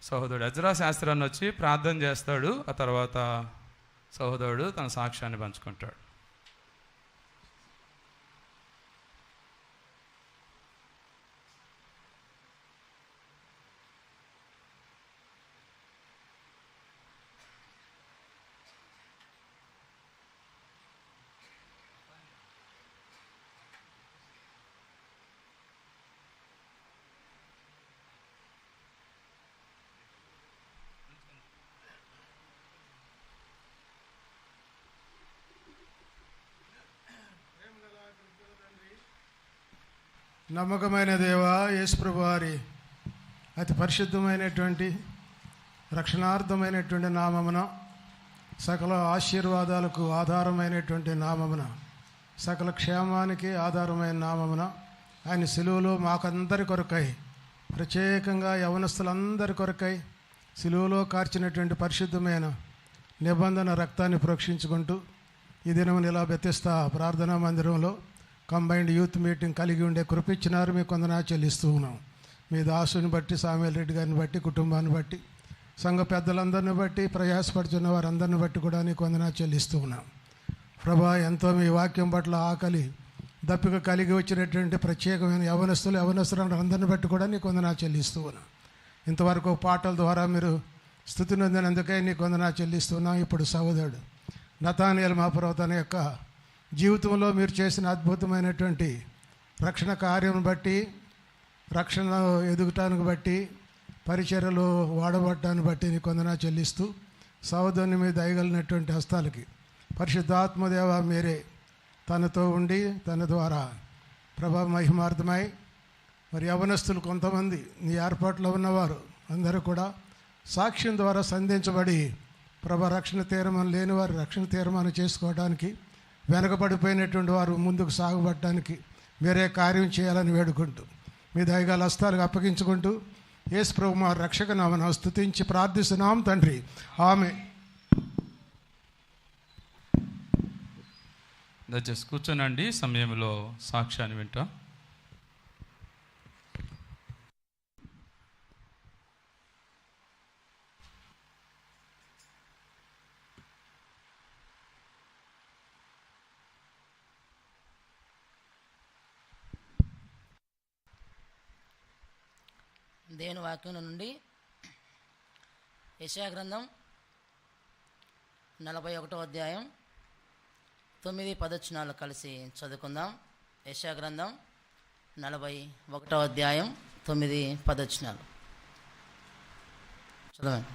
సహోదరుడు ఎజ్రా శాస్త్రాన్ని వచ్చి ప్రార్థన చేస్తాడు. ఆ తర్వాత సహోదరుడు తన సాక్ష్యాన్ని పంచుకుంటాడు. నమ్మకమైన దేవా, యేసుప్రభు వారి అతి పరిశుద్ధమైనటువంటి రక్షణార్థమైనటువంటి నామమున, సకల ఆశీర్వాదాలకు ఆధారమైనటువంటి నామమున, సకల క్షేమానికి ఆధారమైన నామమున ఆయన సిలువలో మాకందరి కొరకై, ప్రత్యేకంగా యవనస్తులందరి కొరకై సిలువలో కార్చినటువంటి పరిశుద్ధమైన నిబంధన రక్తాన్ని ప్రోక్షించుకుంటూ ఈ దినమున ఇలా బెతెస్దా ప్రార్థనా మందిరంలో కంబైన్డ్ యూత్ మీటింగ్ కలిగి ఉండే కృపిచ్చినారు. మీకు వందనాలు చెల్లిస్తూ ఉన్నాం. మీ దాసుని బట్టి, సామ్యూల్ రెడ్డి గారిని బట్టి, కుటుంబాన్ని బట్టి, సంఘ పెద్దలందరిని బట్టి, ప్రయాసపడుతున్న వారందరిని బట్టి కూడా నీకు వందనాలు చెల్లిస్తూ ఉన్నాం. ప్రభా, ఎంతో మీ వాక్యం పట్ల ఆకలి దప్పిక కలిగి వచ్చినటువంటి ప్రత్యేకమైన యవనస్తులు అందరిని బట్టి కూడా నీకు వందనాలు చెల్లిస్తూ ఉన్నాం. ఇంతవరకు పాటల ద్వారా మీరు స్తుతి నొందినందుకై నీకు వందనాలు చెల్లిస్తూ ఉన్నాం. ఇప్పుడు సహోదరుడు నతానియేల్ మహాప్రభు తన యొక్క జీవితంలో మీరు చేసిన అద్భుతమైనటువంటి రక్షణ కార్యం బట్టి, రక్షణ ఎదుగుటానికి బట్టి, పరిచర్యలు వాడబడ్డాన్ని బట్టి నీకు వందనాలు చెల్లిస్తూ, సహోదరుని మీద దయగలిగినటువంటి హస్తాలకి పరిశుద్ధాత్మదేవ మీరే తనతో ఉండి తన ద్వారా ప్రభా మహిమార్థమై, మరి యవనస్తులు కొంతమంది నీ ఏర్పాట్లో ఉన్నవారు అందరూ కూడా సాక్ష్యం ద్వారా సంధించబడి ప్రభా రక్షణ తీర్మానం లేని వారు రక్షణ తీర్మానం చేసుకోవడానికి, వెనకబడిపోయినటువంటి వారు ముందుకు సాగుపడటానికి మీరే కార్యం చేయాలని వేడుకుంటూ మీ దయగల హస్తాలకు అప్పగించుకుంటూ యేసు ప్రభు మా రక్షక నామమున స్తుతించి ప్రార్థిస్తున్నాం తండ్రి, ఆమేన్. దయచేసి కూర్చోనండి. సమయంలో సాక్ష్యాన్ని వింటాం. దేవుని వాక్యం నుండి యెషయా గ్రంథం 41వ అధ్యాయం 9-10 కలిసి చదువుకుందాం. యెషయా గ్రంథం 41వ అధ్యాయం 9-10 చదవండి.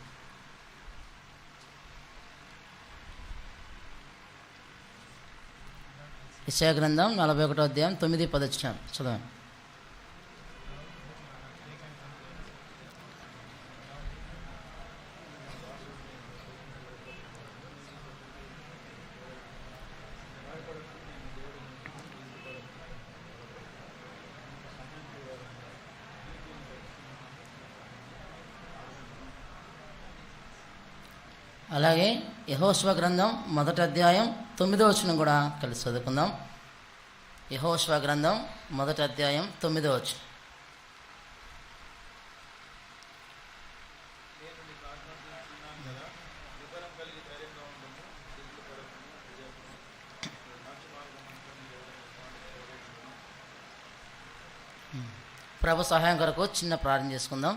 యెషయా గ్రంథం 41వ అధ్యాయం 9-10 చదవండి. అలాగే యెహోషువ గ్రంథం 1వ అధ్యాయం 9వ వచనం కూడా కలిసి చదువుకుందాం. యెహోషువ గ్రంథం 1వ అధ్యాయం 9వ వచనం. ప్రభు సహాయం కొరకు చిన్న ప్రార్థన చేసుకుందాం.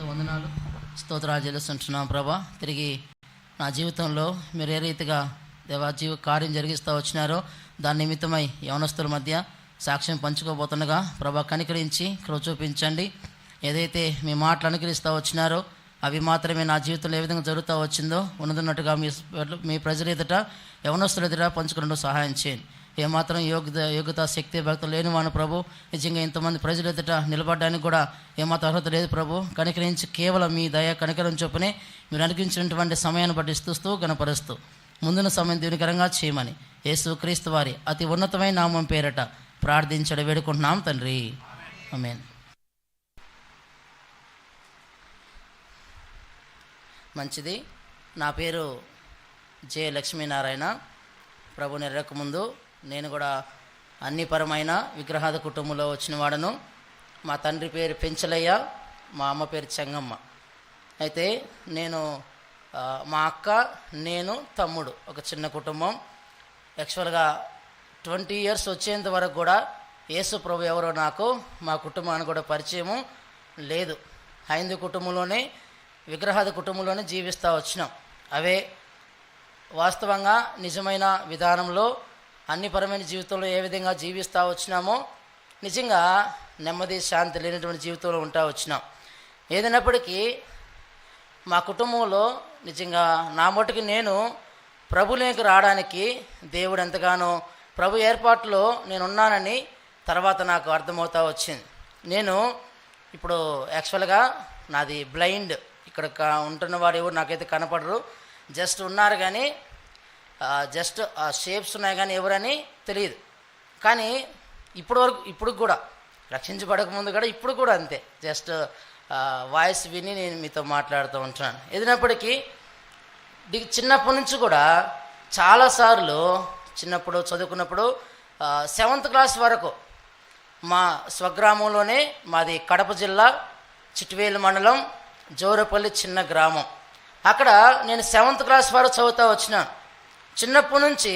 వందనాలు, స్తోత్రాలు చెల్లిస్తుంటున్నాం ప్రభా. తిరిగి నా జీవితంలో మీరు ఏ రీతిగా దేవా కార్యం జరిగిస్తూ వచ్చినారో దాని నిమిత్తమై యవనస్తుల మధ్య సాక్ష్యం పంచుకోబోతుండగా ప్రభా కనికరించి కృప చూపించండి. ఏదైతే మీ మాటలు అనుకరిస్తూ వచ్చినారో అవి మాత్రమే నా జీవితంలో ఏ విధంగా జరుగుతూ వచ్చిందో ఉన్నదన్నట్టుగా మీ ప్రజల ఎదుట యవనస్తుల ఎదుట పంచుకున్నట్టు సహాయం చేయండి. ఏమాత్రం యోగ్యత శక్తి భక్తులు లేనివాను ప్రభు, నిజంగా ఇంతమంది ప్రజల ఎదుట నిలబడడానికి కూడా ఏమాత్రం అర్హత లేదు ప్రభు. కనికరించి కేవలం మీ దయ కనికరం చొప్పునే మీరు అనుగ్రహించినటువంటి సమయాన్ని బట్టి స్తుస్తూ గణపరుస్తూ ముందున్న సమయం దీవెనకరంగా చేయమని యేసు క్రీస్తు వారి అతి ఉన్నతమైన నామం పేరట ప్రార్థించడం వేడుకుంటున్నాం తండ్రి, ఆమేన్. మంచిది. నా పేరు జె లక్ష్మీనారాయణ. ప్రభుని ఎరగకముందు నేను కూడా అన్ని పరమైన విగ్రహాద కుటుంబంలో వచ్చిన వాడను. మా తండ్రి పేరు పెంచలయ్య, మా అమ్మ పేరు చెంగమ్మ. అయితే నేను మా అక్క, నేను, తమ్ముడు, ఒక చిన్న కుటుంబం. యాక్చువల్గా 20 years వచ్చేంత వరకు కూడా యేసు ప్రభు ఎవరో నాకు మా కుటుంబానికి కూడా పరిచయము లేదు. హైందూ కుటుంబంలోనే, విగ్రహాద కుటుంబంలోనే జీవిస్తూ వచ్చినాం. అవే వాస్తవంగా నిజమైన విధానంలో అన్ని పరమైన జీవితంలో ఏ విధంగా జీవిస్తూ వచ్చినామో నిజంగా నెమ్మది శాంతి లేనటువంటి జీవితంలో ఉంటా వచ్చినాం. ఏదైనప్పటికీ మా కుటుంబంలో నిజంగా నా మటుకు నేను ప్రభులోకి రావడానికి దేవుడు ఎంతగానో ప్రభు ఏర్పాటులో నేను ఉన్నానని తర్వాత నాకు అర్థమవుతా వచ్చింది. నేను ఇప్పుడు యాక్చువల్గా నాది బ్లైండ్. ఇక్కడ ఉంటున్న వాడు ఎవరు నాకైతే కనపడరు, జస్ట్ ఉన్నారు కానీ జస్ట్ షేప్స్ ఉన్నాయి కానీ ఎవరని తెలియదు. కానీ ఇప్పుడు కూడా రక్షించబడక ముందు కూడా ఇప్పుడు కూడా అంతే, జస్ట్ వాయిస్ విని నేను మీతో మాట్లాడుతూ ఉంటున్నాను. ఏదైనప్పటికీ చిన్నప్పటి నుంచి కూడా చాలాసార్లు చిన్నప్పుడు చదువుకున్నప్పుడు 7th class వరకు మా స్వగ్రామంలోనే, మాది కడప జిల్లా చిట్వేలు మండలం జోరపల్లి చిన్న గ్రామం. అక్కడ నేను 7th class వరకు చదువుతూ వచ్చినాను. చిన్నప్పటి నుంచి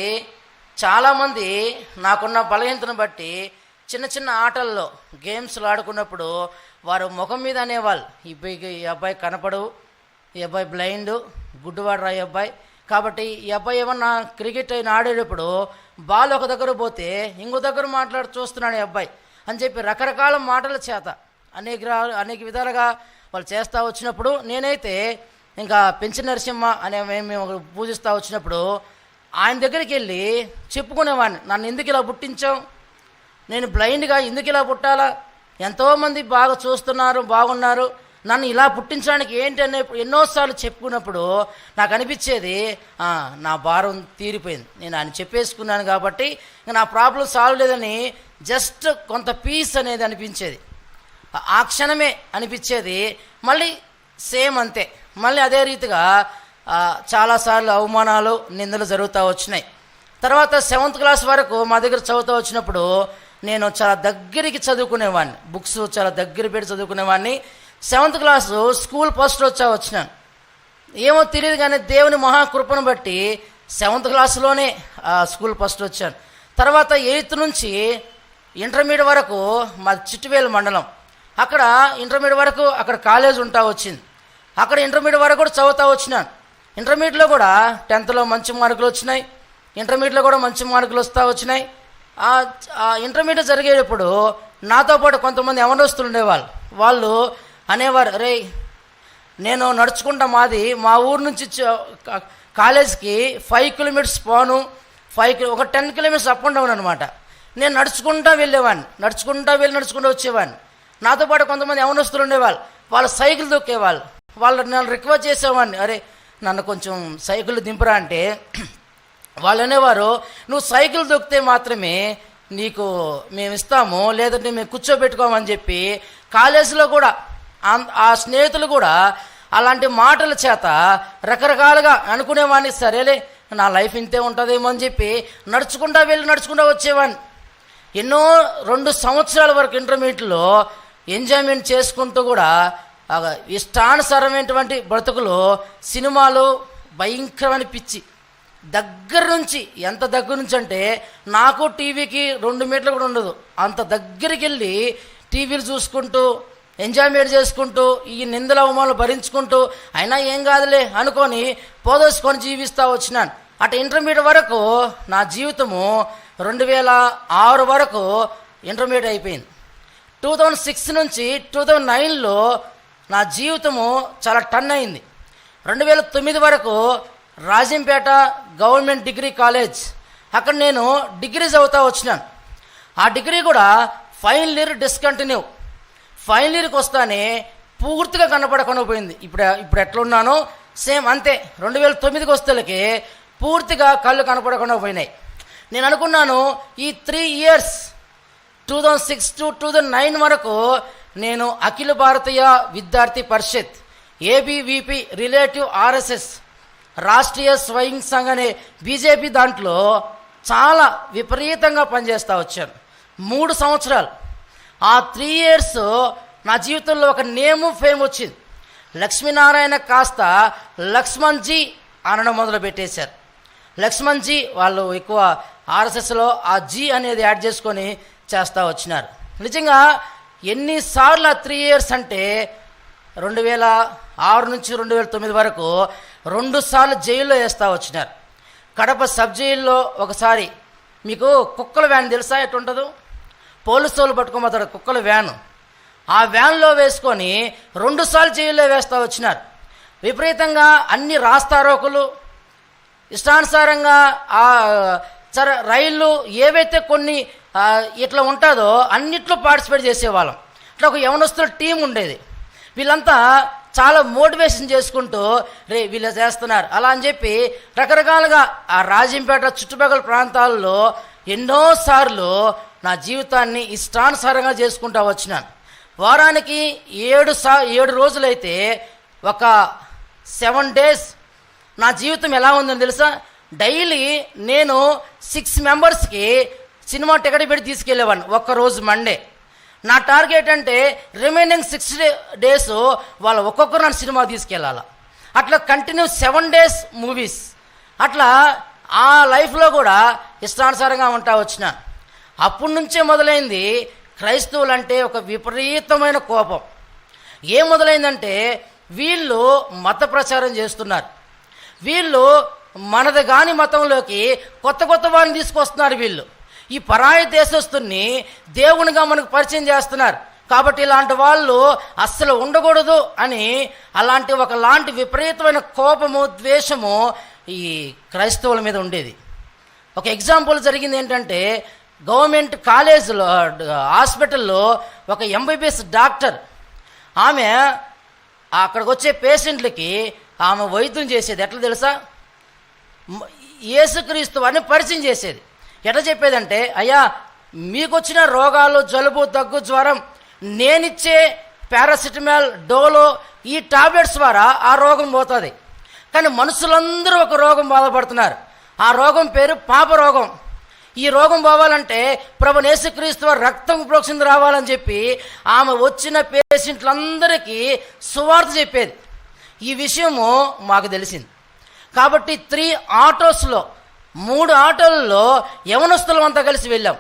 చాలామంది నాకున్న బలహీనతను బట్టి చిన్న చిన్న ఆటల్లో గేమ్స్లు ఆడుకున్నప్పుడు వారు ముఖం మీద అనేవాళ్ళు, ఈ అబ్బాయి కనపడవు, ఈ అబ్బాయి బ్లైండ్, గుడ్డువాడు ఈ అబ్బాయి. కాబట్టి ఈ అబ్బాయి ఏమన్నా క్రికెట్ అయినా ఆడేటప్పుడు బాల్ ఒక దగ్గర పోతే ఇంకో దగ్గర మాట్లాడి చూస్తున్నాడు ఈ అబ్బాయి అని చెప్పి రకరకాల మాటల చేత అనేక విధాలుగా వాళ్ళు చేస్తూ వచ్చినప్పుడు నేనైతే ఇంకా పెంచి నరసింహ అనే మేము పూజిస్తూ వచ్చినప్పుడు ఆయన దగ్గరికి వెళ్ళి చెప్పుకునేవాడిని, నన్ను ఎందుకు ఇలా పుట్టించావు, నేను బ్లైండ్గా ఎందుకు ఇలా పుట్టాలా, ఎంతోమంది బాగా చూస్తున్నారు, బాగున్నారు, నన్ను ఇలా పుట్టించడానికి ఏంటి అనే ఎన్నోసార్లు చెప్పుకున్నప్పుడు నాకు అనిపించేది నా భారం తీరిపోయింది, నేను ఆయన చెప్పేసుకున్నాను కాబట్టి ఇంకా నా ప్రాబ్లం సాల్వ్ లేదని జస్ట్ కొంత పీస్ అనేది అనిపించేది. ఆ క్షణమే అనిపించేది. మళ్ళీ సేమ్ అంతే, మళ్ళీ అదే రీతిగా చాలాసార్లు అవమానాలు, నిందలు జరుగుతూ వచ్చినాయి. తర్వాత 7th class వరకు మా దగ్గర చదువుతూ వచ్చినప్పుడు నేను చాలా దగ్గరికి చదువుకునేవాడిని, బుక్స్ చాలా దగ్గర పెట్టి చదువుకునేవాడిని. 7th class స్కూల్ ఫస్ట్ వచ్చినాను. ఏమో తెలియదు కానీ దేవుని మహాకృపను బట్టి 7th classలోనే స్కూల్ ఫస్ట్ వచ్చాను. తర్వాత 8th నుంచి ఇంటర్మీడియట్ వరకు మా చిట్టువేలు మండలం, అక్కడ ఇంటర్మీడియట్ వరకు అక్కడ కాలేజ్ ఉంటా వచ్చింది. అక్కడ ఇంటర్మీడియట్ వరకు కూడా చదువుతూ వచ్చినాను. ఇంటర్మీడియట్లో కూడా 10thలో మంచి మార్కులు వచ్చినాయి, ఇంటర్మీడియట్లో కూడా మంచి మార్కులు వస్తూ వచ్చినాయి. ఇంటర్మీడియట్ జరిగేటప్పుడు నాతో పాటు కొంతమంది యవనస్తులు ఉండేవాళ్ళు. వాళ్ళు అనేవారు, రే నేను నడుచుకుంటా, మా ఊరు నుంచి కాలేజ్కి 5 kilometers పోను, ఒక 10 kilometers అప్ అండ్ డౌన్ అనమాట. నేను నడుచుకుంటూ వెళ్ళేవాడిని, నడుచుకుంటూ వచ్చేవాడిని. నాతో పాటు కొంతమంది యవనస్తులు ఉండేవాళ్ళు, వాళ్ళు సైకిల్ దొక్కేవాళ్ళు. వాళ్ళు నన్ను రిక్వెస్ట్ చేసేవాడిని, అరే నన్ను కొంచెం సైకిల్ దింపరా అంటే వాళ్ళు అనేవారు, నువ్వు సైకిల్ దొక్కితే మాత్రమే నీకు మేము ఇస్తాము, లేదంటే మేము కూర్చోబెట్టుకోమని చెప్పి కాలేజీలో కూడా ఆ స్నేహితులు కూడా అలాంటి మాటల చేత రకరకాలుగా అనుకునేవాడిని. సరేలే నా లైఫ్ ఇంతే ఉంటుందేమో అని చెప్పి నడుచుకుంటూ వచ్చేవాడిని. ఎన్నో 2 సంవత్సరాల వరకు ఇంటర్మీడియట్లో ఎంజాయ్మెంట్ చేసుకుంటూ కూడా ఇష్టానుసారమైనటువంటి బ్రతుకులు, సినిమాలు, భయంకరమైన పిచ్చి. ఎంత దగ్గర నుంచి అంటే నాకు టీవీకి 2 మీటర్లు కూడా ఉండదు, అంత దగ్గరికి వెళ్ళి టీవీలు చూసుకుంటూ ఎంజాయ్మెంట్ చేసుకుంటూ ఈ నిందల అవమానాలు భరించుకుంటూ అయినా ఏం కాదులే అనుకొని పోదోసుకొని జీవిస్తూ వచ్చినాను. అటు ఇంటర్మీడియట్ వరకు నా జీవితము 2006 వరకు ఇంటర్మీడియట్ అయిపోయింది. 2006 నుంచి 2009లో నా జీవితము చాలా టర్న్ అయింది. 2009 వరకు రాజంపేట గవర్నమెంట్ డిగ్రీ కాలేజ్, అక్కడ నేను డిగ్రీ చదువుతూ వచ్చినాను. ఆ డిగ్రీ కూడా ఫైనల్ ఇయర్ డిస్కంటిన్యూ. ఫైనల్ ఇయర్కి వస్తానే పూర్తిగా కనపడకుండా పోయింది. ఇప్పుడు ఎట్లున్నానో సేమ్ అంతే. 2009కి వస్తేలకి పూర్తిగా కళ్ళు కనపడకుండా పోయినాయి. నేను అనుకున్నాను ఈ 3 years 2006 to 2009 వరకు నేను అఖిల భారతీయ విద్యార్థి పరిషత్ ఏబీవీపీ రిలేటివ్ RSS రాష్ట్రీయ స్వయం సంఘ్ అనే బీజేపీ దాంట్లో చాలా విపరీతంగా పనిచేస్తూ వచ్చాను. 3 సంవత్సరాలు. ఆ 3 years నా జీవితంలో ఒక నేము ఫేమ్ వచ్చింది. లక్ష్మీనారాయణ కాస్త లక్ష్మణ్జీ అనడం మొదలు పెట్టేశారు. లక్ష్మణ్జీ వాళ్ళు ఎక్కువ ఆర్ఎస్ఎస్లో ఆ జీ అనేది యాడ్ చేసుకొని చేస్తూ వచ్చినారు. నిజంగా ఎన్నిసార్లు ఆ 3 years అంటే 2006 నుంచి 2009 వరకు 2 సార్లు జైల్లో వేస్తూ వచ్చినారు. కడప సబ్ జైల్లో ఒకసారి, మీకు కుక్కల వ్యాన్ తెలుసా ఎట్టుంటుందో, పోలీసు వాళ్ళు పట్టుకోమతారు కుక్కల వ్యాను, ఆ వ్యాన్లో వేసుకొని 2 సార్లు జైల్లో వేస్తూ వచ్చినారు. విపరీతంగా అన్ని రాస్తారోకులు ఇష్టానుసారంగా రైళ్ళు ఏవైతే కొన్ని ఇట్లా ఉంటుందో అన్నిట్లో పార్టిసిపేట్ చేసేవాళ్ళం. ఇట్లా ఒక యవనస్తుల టీం ఉండేది. వీళ్ళంతా చాలా మోటివేషన్ చేసుకుంటూ రే వీళ్ళు చేస్తున్నారు అలా అని చెప్పి రకరకాలుగా ఆ రాజంపేట చుట్టుపక్కల ప్రాంతాల్లో ఎన్నోసార్లు నా జీవితాన్ని ఇష్టానుసారంగా చేసుకుంటూ వచ్చినాను. వారానికి 7 రోజులైతే ఒక 7 days నా జీవితం ఎలా ఉందని తెలుసా? డైలీ నేను 6 మెంబర్స్కి సినిమా టికెట్ పెట్టి తీసుకెళ్ళేవాడిని. ఒక్కరోజు మండే. నా టార్గెట్ అంటే రిమైనింగ్ 6 days వాళ్ళు ఒక్కొక్కరు నన్ను సినిమా తీసుకెళ్ళాలి. అట్లా కంటిన్యూ 7 days మూవీస్. అట్లా ఆ లైఫ్లో కూడా ఇష్టానుసారంగా ఉంటా వచ్చిన. అప్పటి నుంచే మొదలైంది క్రైస్తవులంటే ఒక విపరీతమైన కోపం. ఏం మొదలైందంటే వీళ్ళు మత ప్రచారం చేస్తున్నారు, వీళ్ళు మనది కాని మతంలోకి కొత్త కొత్త వారిని తీసుకొస్తున్నారు, వీళ్ళు ఈ పరాయి దేశస్తుని దేవునిగా మనకు పరిచయం చేస్తున్నారు. కాబట్టి ఇలాంటి వాళ్ళు అస్సలు ఉండకూడదు అని అలాంటి ఒకలాంటి విపరీతమైన కోపము ద్వేషము ఈ క్రైస్తవుల మీద ఉండేది. ఒక ఎగ్జాంపుల్ జరిగింది ఏంటంటే, గవర్నమెంట్ కాలేజీలో హాస్పిటల్లో ఒక MBBS డాక్టర్, ఆమె అక్కడికి వచ్చే పేషెంట్లకి ఆమె వైద్యం చేసేది. ఎట్లా తెలుసా? యేసుక్రీస్తు అని పరిచయం చేసేది. ఎట్లా చెప్పేదంటే, అయ్యా మీకు వచ్చిన రోగాలు జలుబు దగ్గు జ్వరం నేనిచ్చే పారాసిటమాల్ డోలో ఈ టాబ్లెట్స్ ద్వారా ఆ రోగం పోతుంది. కానీ మనుషులందరూ ఒక రోగం బాధపడుతున్నారు. ఆ రోగం పేరు పాప రోగం. ఈ రోగం పోవాలంటే ప్రభు యేసుక్రీస్తు రక్తం ప్రోక్షణ రావాలని చెప్పి ఆమె వచ్చిన పేషెంట్లందరికీ సువార్త చెప్పేది. ఈ విషయము మాకు తెలిసింది. కాబట్టి 3 ఆటోస్లో 3 ఆటోల్లో యవనస్తులం అంతా కలిసి వెళ్ళాం.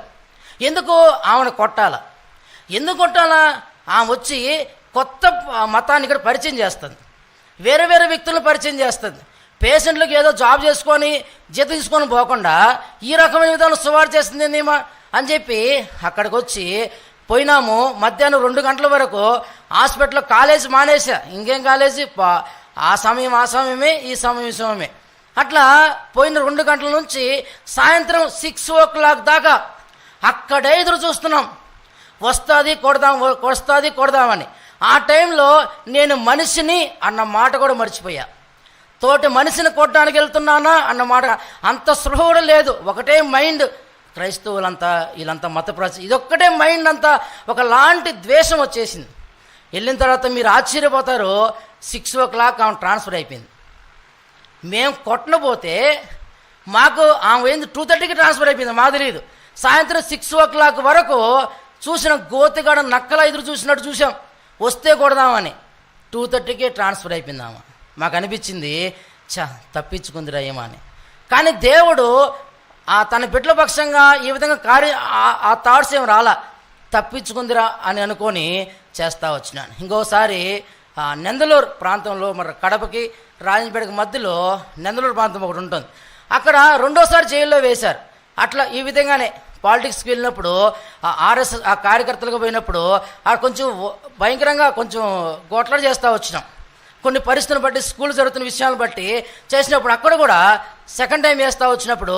ఎందుకు ఆమెను కొట్టాలా? ఎందుకు కొట్టాలా? ఆమె వచ్చి కొత్త మతాన్ని ఇక్కడ పరిచయం చేస్తుంది, వేరే వేరే వ్యక్తులను పరిచయం చేస్తుంది. పేషెంట్లకు ఏదో జాబ్ చేసుకొని జీతం తీసుకొని పోకుండా ఈ రకమైన విధానం సువార్త చేస్తుంది ఏమా అని చెప్పి అక్కడికి వచ్చి పోయినాము. మధ్యాహ్నం 2 గంటల వరకు హాస్పిటల్లో కాలేజీ మానేసా. ఇంకేం కాలేజీ, ఆ సమయమే, ఈ సమయమే. అట్లా పోయిన 2 గంటల నుంచి సాయంత్రం 6 o'clock దాకా అక్కడే ఎదురు చూస్తున్నాం. వస్తుంది కొడదామని. ఆ టైంలో నేను మనిషిని అన్న మాట కూడా మర్చిపోయా. తోటి మనిషిని కొట్టడానికి వెళ్తున్నానా అన్న మాట అంత స్పృహ కూడా లేదు. ఒకటే మైండ్. క్రైస్తవులంతా వీళ్ళంతా మత ఇదొక్కటే మైండ్ అంతా ఒకలాంటి ద్వేషం వచ్చేసింది. వెళ్ళిన తర్వాత మీరు ఆశ్చర్యపోతారు, 6 o'clock ఆమె ట్రాన్స్ఫర్ అయిపోయింది. మేము కొట్టనపోతే మాకు ఆమె ఏంది 2:30కి ట్రాన్స్ఫర్ అయిపోయింది, మాకు తెలియదు. సాయంత్రం 6 o'clock వరకు చూసిన గోతిగాడ నక్కల ఎదురు చూసినట్టు చూసాం, వస్తే కొడదామని. 2:30కే ట్రాన్స్ఫర్ అయిపోయింది ఆమె. మాకు అనిపించింది తప్పించుకుందిరా ఏమో అని. కానీ దేవుడు తన బిడ్డల పక్షంగా ఈ విధంగా ఆ థాట్స్ ఏం రాలా, తప్పించుకుందిరా అని అనుకొని చేస్తూ వచ్చినాను. ఇంకోసారి నెందలూరు ప్రాంతంలో, మరి కడపకి రాజంపేటకి మధ్యలో నెందలూరు ప్రాంతం ఒకటి ఉంటుంది. అక్కడ 2వ జైల్లో వేశారు. అట్లా ఈ విధంగానే పాలిటిక్స్కి వెళ్ళినప్పుడు RSS కార్యకర్తలకు పోయినప్పుడు కొంచెం భయంకరంగా కొంచెం గోట్లాడ చేస్తూ వచ్చినాం. కొన్ని పరిస్థితులను బట్టి, స్కూల్ జరుగుతున్న విషయాలను బట్టి చేసినప్పుడు అక్కడ కూడా సెకండ్ టైం వేస్తూ వచ్చినప్పుడు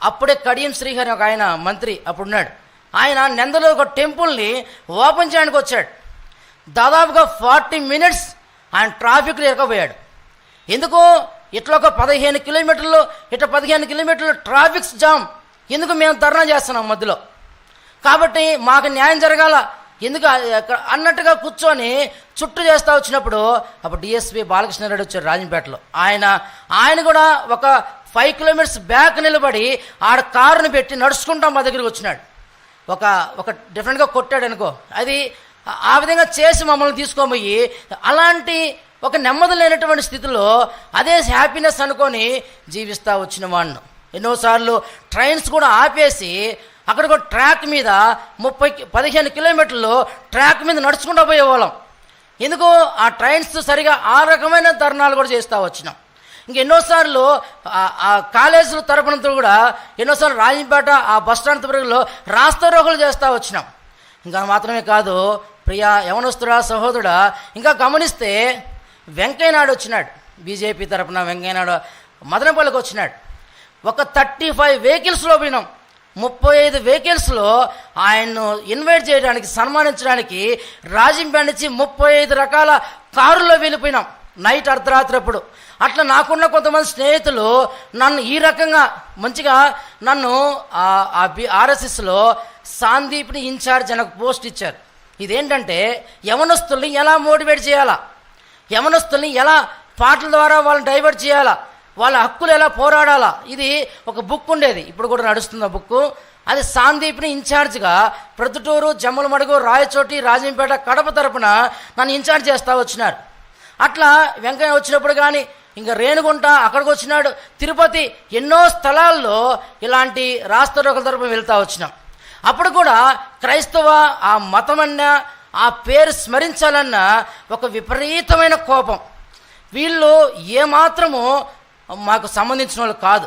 అప్పుడే కడియం శ్రీహరి ఒక ఆయన మంత్రి అప్పుడున్నాడు. ఆయన నెందలో ఒక టెంపుల్ని ఓపెన్ చేయడానికి వచ్చాడు. దాదాపుగా 40 minutes ఆయన ట్రాఫిక్లో ఇరకపోయాడు. ఎందుకు? ఇట్లా ఒక 15 కిలోమీటర్లు, ఇట్లా 15 కిలోమీటర్లు ట్రాఫిక్ జామ్. ఎందుకు? మేము ధర్నా చేస్తున్నాం మధ్యలో. కాబట్టి మాకు న్యాయం జరగాల ఎందుకు అన్నట్టుగా కూర్చొని చుట్టూ చేస్తూ వచ్చినప్పుడు అప్పుడు DSP బాలకృష్ణారెడ్డి వచ్చారు రాజంపేటలో. ఆయన కూడా ఒక 5 కిలోమీటర్స్ బ్యాక్ నిలబడి ఆడ కారుని పెట్టి నడుచుకుంటా మా దగ్గరికి వచ్చినాడు. ఒక డిఫరెంట్గా కొట్టాడు అనుకో, అది ఆ విధంగా చేసి మమ్మల్ని తీసుకోబోయి అలాంటి ఒక నెమ్మది లేనటువంటి స్థితిలో అదే హ్యాపీనెస్ అనుకొని జీవిస్తూ వచ్చిన వాడిని. ఎన్నోసార్లు ట్రైన్స్ కూడా ఆపేసి అక్కడ కూడా ట్రాక్ మీద 15 కిలోమీటర్లు ట్రాక్ మీద నడుచుకుంటూ పోయేవాళ్ళం. ఎందుకు ఆ ట్రైన్స్ సరిగా ఆ రకమైన ధర్నాలు కూడా చేస్తూ వచ్చినాం. ఇంకెన్నోసార్లు ఆ కాలేజీల తరపునంతా కూడా ఎన్నోసార్లు రాజంపేట ఆ బస్టాండ్ తరపులో రాస్తారోకలు చేస్తూ వచ్చినాం. ఇంకా మాత్రమే కాదు ప్రియా యవనస్తుడా సహోదరుడా, ఇంకా గమనిస్తే వెంకయ్యనాయుడు వచ్చినాడు. బీజేపీ తరపున వెంకయ్యనాయుడు మదనపల్లికి వచ్చినాడు. ఒక 35 వెహికల్స్లో పోయినాం. 35 వెహికల్స్లో ఆయన్ను ఇన్వైట్ చేయడానికి, సన్మానించడానికి రాజంపేట నుంచి 35 రకాల కారుల్లో వెళ్ళిపోయినాం నైట్ అర్ధరాత్రి అప్పుడు. అట్లా నాకున్న కొంతమంది స్నేహితులు నన్ను ఈ రకంగా మంచిగా నన్ను ఆర్ఎస్ఎస్లో సాందీప్ని ఇన్ఛార్జ్ అని ఒక పోస్ట్ ఇచ్చారు. ఇదేంటంటే యవనస్తుల్ని ఎలా మోటివేట్ చేయాలా, యవనస్తుల్ని ఎలా పాటల ద్వారా వాళ్ళని డైవర్ట్ చేయాలా, వాళ్ళ హక్కులు ఎలా పోరాడాలా. ఇది ఒక బుక్ ఉండేది, ఇప్పుడు కూడా నడుస్తుంది ఆ బుక్. అది సాందీప్ని ఇన్ఛార్జ్గా ప్రొద్దుటూరు, జమ్మలమడుగు, రాయచోటి, రాజంపేట, కడప తరపున నన్ను ఇన్ఛార్జ్ చేస్తూ వచ్చినారు. అట్లా వెంకయ్య వచ్చినప్పుడు కానీ ఇంకా రేణుగుంట అక్కడికి వచ్చినాడు, తిరుపతి, ఎన్నో స్థలాల్లో ఇలాంటి రాస్తారోకల తరపున వెళ్తూ వచ్చినాం. అప్పుడు కూడా క్రైస్తవ ఆ మతమన్నా ఆ పేరు స్మరించాలన్న ఒక విపరీతమైన కోపం. వీళ్ళు ఏమాత్రము మాకు సంబంధించిన వాళ్ళు కాదు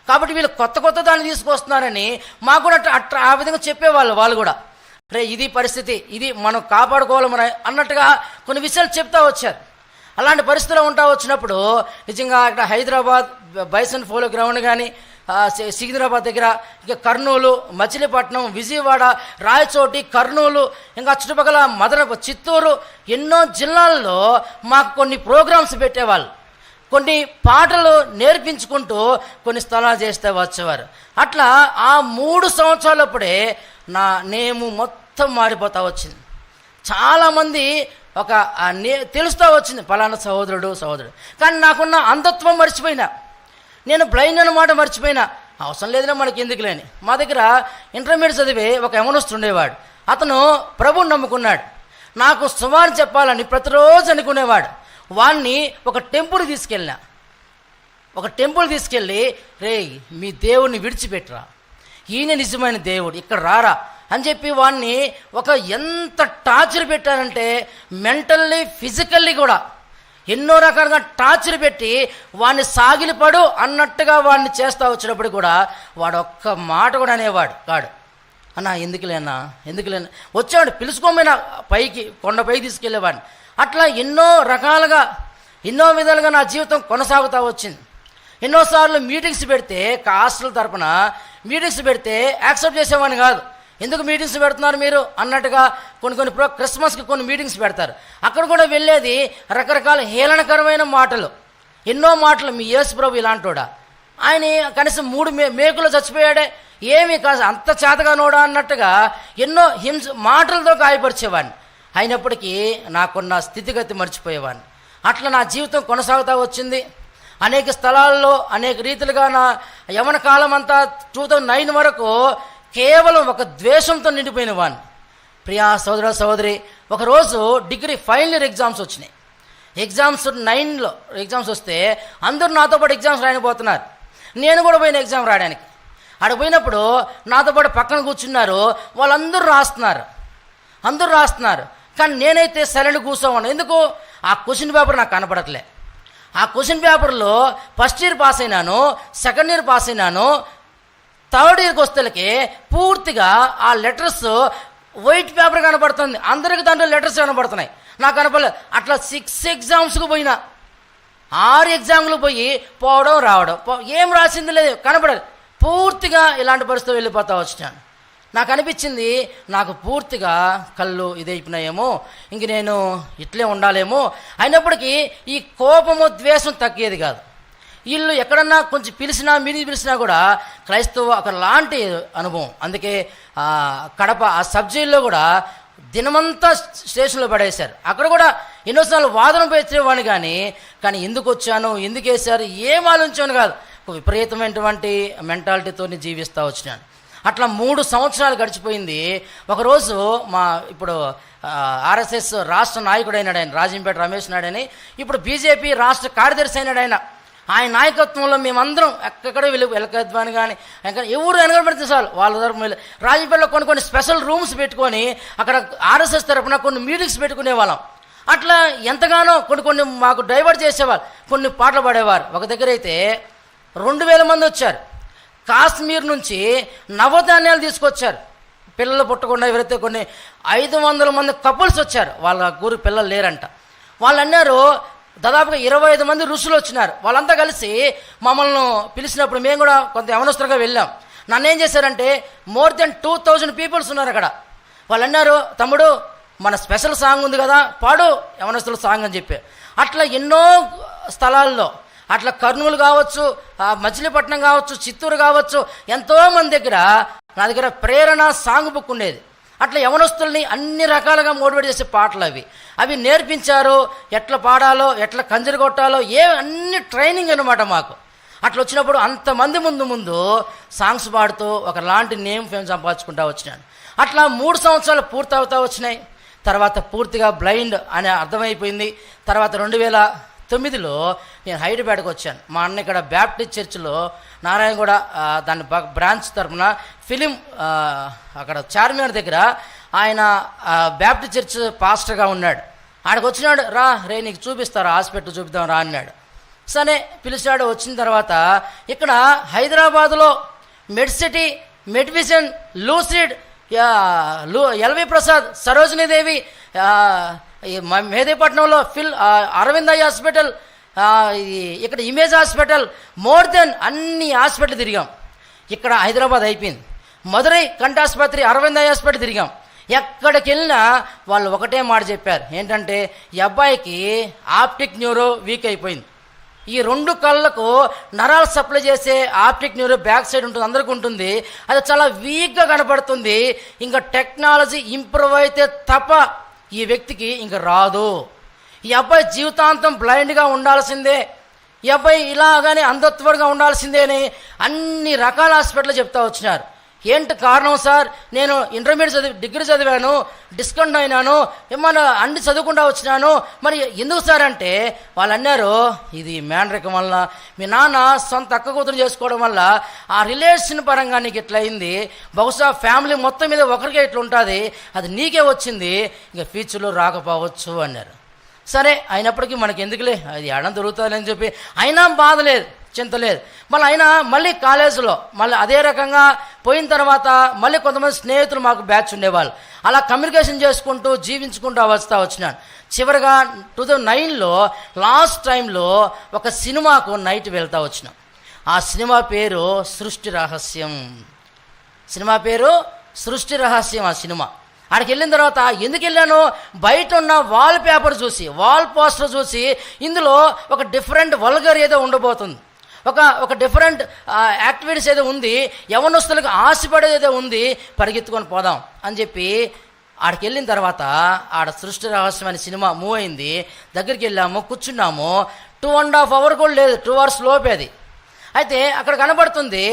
కాబట్టి వీళ్ళు కొత్త దాన్ని తీసుకొస్తున్నారని మాకు కూడా అట్లా ఆ విధంగా చెప్పేవాళ్ళు. వాళ్ళు కూడా రే ఇది పరిస్థితి, ఇది మనం కాపాడుకోవాలి అన్నట్టుగా కొన్ని విషయాలు చెప్తా వచ్చారు. అలాంటి పరిస్థితుల్లో ఉంటా వచ్చినప్పుడు నిజంగా ఇక్కడ హైదరాబాద్ బైసన్ పోలో గ్రౌండ్ కానీ, సికింద్రాబాద్ దగ్గర, ఇక కర్నూలు, మచిలీపట్నం, విజయవాడ, రాయచోటి, కర్నూలు, ఇంకా చుట్టుపక్కల చిత్తూరు, ఎన్నో జిల్లాల్లో మాకు కొన్ని ప్రోగ్రామ్స్ పెట్టేవాళ్ళు. కొన్ని పాటలు నేర్పించుకుంటూ కొన్ని స్థలాలు చేస్తే వచ్చేవారు. అట్లా ఆ 3 సంవత్సరాలప్పుడే నా నేము మొత్తం మారిపోతూ వచ్చింది. చాలామంది ఒక తెలుస్తూ వచ్చింది పలానా సహోదరుడు. కానీ నాకున్న అంధత్వం మర్చిపోయినా, నేను బ్లైండ్ అన్నమాట మర్చిపోయినా. అవసరం లేదులే మనకి ఎందుకు లేని. మా దగ్గర ఇంటర్మీడియట్ చదివే ఒక యవనస్తుడు ఉండేవాడు. అతను ప్రభువుని నమ్ముకున్నాడు. నాకు సువార్త చెప్పాలని ప్రతిరోజు అనుకునేవాడు. వాణ్ణి ఒక టెంపుల్ తీసుకెళ్ళి రే మీ దేవుడిని విడిచిపెట్టరా, ఈయన నిజమైన దేవుడు, ఇక్కడ రారా అని చెప్పి వాణ్ణి ఎంత టార్చర్ పెట్టారంటే మెంటల్లీ, ఫిజికల్లీ కూడా ఎన్నో రకాలుగా టార్చర్ పెట్టి వాడిని సాగిలిపడు అన్నట్టుగా వాడిని చేస్తూ వచ్చినప్పుడు కూడా వాడు ఒక్క మాట కూడా అనేవాడు కాడు. అన్నా ఎందుకులేనా వచ్చేవాడు, పిలుచుకోమైనా పైకి, కొండపైకి తీసుకెళ్ళేవాడిని. అట్లా ఎన్నో రకాలుగా, ఎన్నో విధాలుగా నా జీవితం కొనసాగుతూ వచ్చింది. ఎన్నోసార్లు మీటింగ్స్ పెడితే, హాస్టల్ తరపున మీటింగ్స్ పెడితే యాక్సెప్ట్ చేసేవాడిని కాదు. ఎందుకు మీటింగ్స్ పెడుతున్నారు మీరు అన్నట్టుగా కొన్ని క్రిస్మస్కి కొన్ని మీటింగ్స్ పెడతారు. అక్కడ కూడా వెళ్ళేది రకరకాల హేళనకరమైన మాటలు, ఎన్నో మాటలు. మీ యేసు ప్రభు ఇలాంటోడా, ఆయన కనీసం 3 మేకులు చచ్చిపోయాడే, ఏమి అంత చేతగానోడా అన్నట్టుగా ఎన్నో మాటలతో గాయపరిచేవాడిని. అయినప్పటికీ నాకున్న స్థితిగతి మర్చిపోయేవాడిని. అట్లా నా జీవితం కొనసాగుతూ వచ్చింది. అనేక స్థలాల్లో అనేక రీతిలుగా నా యవన కాలం అంతా 2009 వరకు కేవలం ఒక ద్వేషంతో నిండిపోయిన వాడిని. ప్రియా సోదర సహోదరి, ఒకరోజు డిగ్రీ ఫైనల్ ఇయర్ ఎగ్జామ్స్ వచ్చినాయి. ఎగ్జామ్స్ 9లో ఎగ్జామ్స్ వస్తే అందరూ నాతో పాటు ఎగ్జామ్స్ రాయకపోతున్నారు. నేను కూడా పోయిన ఎగ్జామ్ రాయడానికి. అక్కడ పోయినప్పుడు నాతో పాటు పక్కన కూర్చున్నారు, వాళ్ళందరూ రాస్తున్నారు. కానీ నేనైతే సైలెంట్ కూర్చోమన్నాను. ఎందుకు? ఆ క్వశ్చన్ పేపర్ నాకు కనపడట్లే. ఆ క్వశ్చన్ పేపర్లో ఫస్ట్ ఇయర్ పాస్ అయినాను, సెకండ్ ఇయర్ పాస్ అయినాను, థర్డ్ ఇయర్కి వస్తేలకి పూర్తిగా ఆ లెటర్స్ వైట్ పేపర్ కనపడుతుంది. అందరికి దాంట్లో లెటర్స్ కనపడుతున్నాయి, నాకు కనపడలేదు. అట్లా 6 ఎగ్జామ్స్కి పోయినా, 6 ఎగ్జామ్లు పోయి పోవడం రావడం, ఏం రాసింది లేదు, కనపడలేదు. పూర్తిగా ఇలాంటి పరిస్థితులు వెళ్ళిపోతా వచ్చినాను. నాకు అనిపించింది, నాకు పూర్తిగా కళ్ళు ఇదైపోయినాయేమో, ఇంక నేను ఇట్లే ఉండాలేమో. అయినప్పటికీ ఈ కోపము, ద్వేషం తగ్గేది కాదు. వీళ్ళు ఎక్కడన్నా కొంచెం మీది పిలిచినా కూడా క్రైస్తవ ఒకలాంటి అనుభవం. అందుకే కడప ఆ సబ్జెక్టులో కూడా దినమంతా స్టేషన్లో పడేశారు. అక్కడ కూడా ఎన్నోసార్లు వాదన పెట్టేవాడిని కానీ ఎందుకు వచ్చాను, ఎందుకు వేశారు, ఏం ఆలోచించాను కాదు. విపరీతమైనటువంటి మెంటాలిటీతో జీవిస్తూ వచ్చినాను. అట్లా 3 సంవత్సరాలు గడిచిపోయింది. ఒకరోజు మా ఇప్పుడు ఆర్ఎస్ఎస్ రాష్ట్ర నాయకుడు అయినాడు ఆయన, రాజంపేట రమేష్ నాయుడు అని, ఇప్పుడు బీజేపీ రాష్ట్ర కార్యదర్శి అయినాడు ఆయన. ఆయన నాయకత్వంలో మేమందరం ఎక్కడ వెలకద్వాని కానీ ఎవరు వెనకబడితే చాలు వాళ్ళ తరఫున రాజంపేటలో కొన్ని స్పెషల్ రూమ్స్ పెట్టుకొని అక్కడ ఆర్ఎస్ఎస్ తరఫున కొన్ని మీటింగ్స్ పెట్టుకునే వాళ్ళం. అట్లా ఎంతగానో కొన్ని మాకు డైవర్ట్ చేసేవాళ్ళు, కొన్ని పాటలు పాడేవారు. ఒక దగ్గర అయితే 2000 మంది వచ్చారు. కాశ్మీర్ నుంచి నవధాన్యాలు తీసుకొచ్చారు, పిల్లలు పుట్టకుండా. ఎవరైతే కొన్ని 500 మంది కపుల్స్ వచ్చారు, వాళ్ళ గురు పిల్లలు లేరంట. వాళ్ళు అన్నారు దాదాపుగా 25 మంది ఋషులు వచ్చినారు. వాళ్ళంతా కలిసి మమ్మల్ని పిలిచినప్పుడు మేము కూడా కొంత యవనస్తులుగా వెళ్ళాం. నన్ను ఏం చేశారంటే మోర్ దెన్ 2000 పీపుల్స్ ఉన్నారు అక్కడ. వాళ్ళు అన్నారు, తమ్ముడు మన స్పెషల్ సాంగ్ ఉంది కదా, పాడు యవనస్తుల సాంగ్ అని చెప్పి. అట్లా ఎన్నో స్థలాల్లో, అట్లా కర్నూలు కావచ్చు, మచిలీపట్నం కావచ్చు, చిత్తూరు కావచ్చు, ఎంతోమంది దగ్గర నా దగ్గర ప్రేరణ సాంగ్ బుక్ ఉండేది. అట్లా యవనస్తుల్ని అన్ని రకాలుగా మోటివేట్ చేసే పాటలు అవి నేర్పించారు. ఎట్లా పాడాలో, ఎట్లా కంజరి కొట్టాలో, అన్ని ట్రైనింగ్ అనమాట మాకు. అట్లా వచ్చినప్పుడు అంతమంది ముందు సాంగ్స్ పాడుతూ ఒకలాంటి నేమ్ ఫేమ్ సంపాదించుకుంటూ వచ్చినాను. అట్లా 3 సంవత్సరాలు పూర్తవుతూ వచ్చినాయి. తర్వాత పూర్తిగా బ్లైండ్ అని అర్థమైపోయింది. తర్వాత 2009లో నేను హైదరాబాద్కి వచ్చాను. మా అన్న ఇక్కడ బ్యాప్టిస్ట్ చర్చిలో నారాయణగూడ దాని బ్రాంచ్ తరఫున ఫిలిం అక్కడ చార్మినార్ దగ్గర ఆయన బ్యాప్టిస్ట్ చర్చ్ పాస్టర్గా ఉన్నాడు. ఆడికి వచ్చినాడు, రే నీకు చూపిస్తారా, హాస్పిటల్ చూపిద్దాం రా అన్నాడు. సరే పిలిచాడు. వచ్చిన తర్వాత ఇక్కడ హైదరాబాదులో Medcity, Medvision, Lucid, LV Prasad, Sarojini Devi, మెహదీపట్నంలో అరవింద్ ఐ హాస్పిటల్, ఇక్కడ ఇమేజ్ హాస్పిటల్, మోర్ దెన్ అన్ని హాస్పిటల్ తిరిగాం. ఇక్కడ హైదరాబాద్ అయిపోయింది. మదురై కంఠాసుపత్రి, అరవింద్ ఐ హాస్పిటల్ తిరిగాం. ఎక్కడికి వెళ్ళినా వాళ్ళు ఒకటే మాట చెప్పారు, ఏంటంటే ఈ అబ్బాయికి ఆప్టిక్ న్యూరో వీక్ అయిపోయింది. ఈ 2 కళ్ళకు నరాలు సప్లై చేసే ఆప్టిక్ న్యూరో బ్యాక్ సైడ్ ఉంటుంది, అందరికీ ఉంటుంది, అది చాలా వీక్గా కనపడుతుంది. ఇంకా టెక్నాలజీ ఇంప్రూవ్ అయితే తప్ప ఈ వ్యక్తికి ఇంక రాదు. ఈ అబ్బాయి జీవితాంతం బ్లైండ్గా ఉండాల్సిందే, ఈ అబ్బాయి ఇలాగానే అంధత్వగా ఉండాల్సిందే అని అన్ని రకాల హాస్పిటల్ చెప్తా వచ్చినారు. ఏంటి కారణం సార్, నేను ఇంటర్మీడియట్ డిగ్రీ చదివాను, డిస్కౌంట్ అయినాను, ఏమన్నా అన్ని చదువుకుంటూ వచ్చినాను, మరి ఎందుకు సార్ అంటే వాళ్ళు అన్నారు, ఇది మేనరికం వల్ల, మీ నాన్న సొంత అక్క కూతురు చేసుకోవడం వల్ల ఆ రిలేషన్ పరంగా నీకు ఇట్లా అయింది, బహుశా ఫ్యామిలీ మొత్తం మీద ఒకరికే ఇట్లా ఉంటుంది, అది నీకే వచ్చింది, ఇంకా ఫ్యూచర్లో రాకపోవచ్చు అన్నారు. సరే అయినప్పటికీ మనకి ఎందుకులే, అది ఎడం దొరుకుతుందని చెప్పి అయినా బాధ లేదు, చింత లేదు. మళ్ళీ అయినా మళ్ళీ కాలేజీలో మళ్ళీ అదే రకంగా పోయిన తర్వాత మళ్ళీ కొంతమంది స్నేహితులు మాకు బ్యాచ్ ఉండేవాళ్ళు. అలా కమ్యూనికేషన్ చేసుకుంటూ జీవించుకుంటూ వచ్చినాను. చివరిగా 2009లో లాస్ట్ టైంలో ఒక సినిమాకు నైట్ వెళ్తూ వచ్చినాం. ఆ సినిమా పేరు సృష్టి రహస్యం. సినిమా పేరు సృష్టి రహస్యం. ఆ సినిమా ఆడికి వెళ్ళిన తర్వాత ఎందుకు వెళ్ళాను, బయట ఉన్న వాల్ పేపర్ చూసి, వాల్ పోస్టర్ చూసి, ఇందులో ఒక డిఫరెంట్ వల్గర్ ఏదో ఉండబోతుంది, ఒక డిఫరెంట్ యాక్టివిటీస్ ఏదో ఉంది, యవనస్తులకు ఆశపడేది ఏదో ఉంది, పరిగెత్తుకొని పోదాం అని చెప్పి ఆడికి వెళ్ళిన తర్వాత ఆడ సృష్టి రహస్యం అనే సినిమా మూవ్ అయింది. దగ్గరికి వెళ్ళాము, కూర్చున్నాము. 2.5 hours కూడా లేదు, 2 hours లోపే అది. అయితే అక్కడ కనబడుతుంది,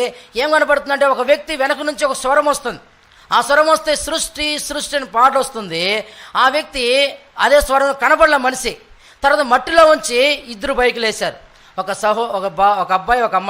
ఏం కనబడుతుంది అంటే ఒక వ్యక్తి వెనక నుంచి ఒక స్వరం వస్తుంది. ఆ స్వరం వస్తే సృష్టి సృష్టి అని పాట వస్తుంది. ఆ వ్యక్తి అదే స్వరం కనబడలే మనిషి. తర్వాత మట్టిలో ఉంచి 2 బైకులు వేశారు, ఒక అబ్బాయి ఒక అమ్మాయి.